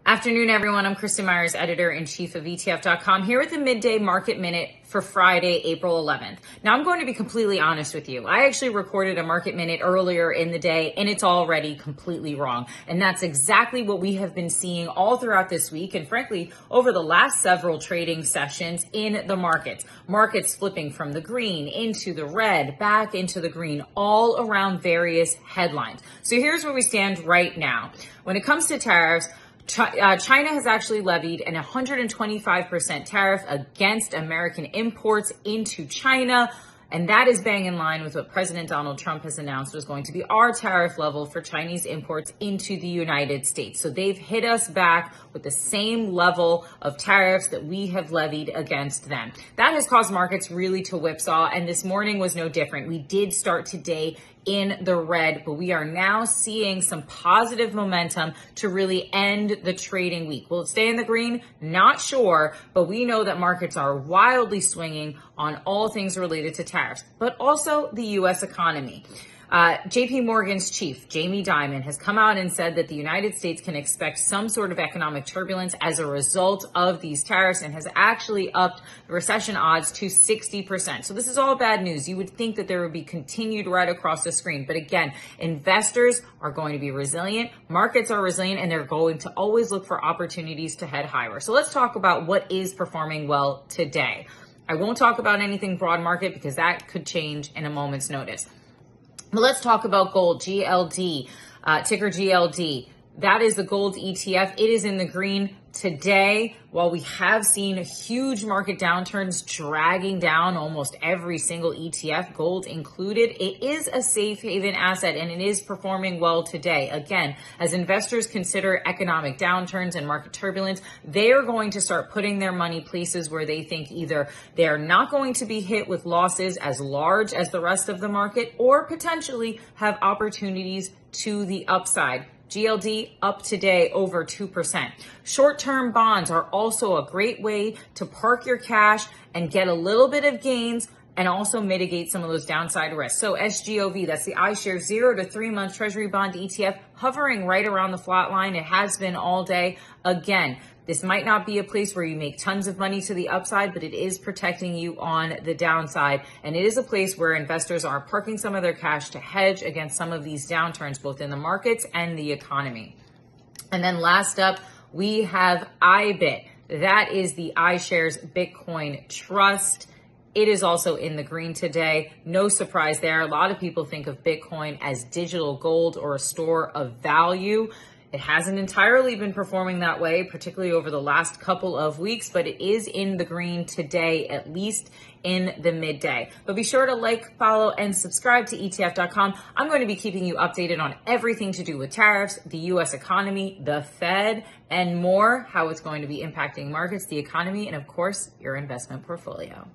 Afternoon, everyone. I'm Kristen Myers, editor-in-chief of ETF.com, here with the Midday Market Minute for Friday, April 11th. Now, I'm going to be completely honest with you. I actually recorded a Market Minute earlier in the day, and it's already completely wrong. And that's exactly what we have been seeing all throughout this week, and frankly, over the last several trading sessions in the markets. Markets flipping from the green into the red, back into the green, all around various headlines. So here's where we stand right now. When it comes to tariffs, China has actually levied an 125% tariff against American imports into China, and that is bang in line with what President Donald Trump has announced was going to be our tariff level for Chinese imports into the United States. So they've hit us back with the same level of tariffs that we have levied against them. That has caused markets really to whipsaw, and this morning was no different. We did start today in the red, but we are now seeing some positive momentum to really end the trading week. Will it stay in the green? Not sure, but we know that markets are wildly swinging on all things related to tariffs, but also the U.S. economy. JP Morgan's chief, Jamie Dimon, has come out and said that the United States can expect some sort of economic turbulence as a result of these tariffs and has actually upped the recession odds to 60%. So this is all bad news. You would think that there would be continued right across the screen. But again, investors are going to be resilient, markets are resilient, and they're going to always look for opportunities to head higher. So let's talk about what is performing well today. I won't talk about anything broad market because that could change in a moment's notice. But let's talk about gold, GLD, ticker GLD. That is the gold ETF. It is in the green today. While we have seen huge market downturns dragging down almost every single ETF, gold included, it is a safe haven asset and it is performing well today. Again, as investors consider economic downturns and market turbulence, they are going to start putting their money places where they think either they're not going to be hit with losses as large as the rest of the market or potentially have opportunities to the upside. GLD up today over 2%. Short-term bonds are also a great way to park your cash and get a little bit of gains and also mitigate some of those downside risks. So SGOV, that's the iShares 0 to 3 month Treasury bond ETF, hovering right around the flat line. It has been all day. Again, this might not be a place where you make tons of money to the upside, but it is protecting you on the downside. And it is a place where investors are parking some of their cash to hedge against some of these downturns, both in the markets and the economy. And then last up, we have IBIT. That is the iShares Bitcoin Trust. It is also in the green today. No surprise there. A lot of people think of Bitcoin as digital gold or a store of value. It hasn't entirely been performing that way, particularly over the last couple of weeks, but it is in the green today, at least in the midday. But be sure to like, follow, and subscribe to ETF.com. I'm going to be keeping you updated on everything to do with tariffs, the U.S. economy, the Fed, and more, how it's going to be impacting markets, the economy, and of course, your investment portfolio.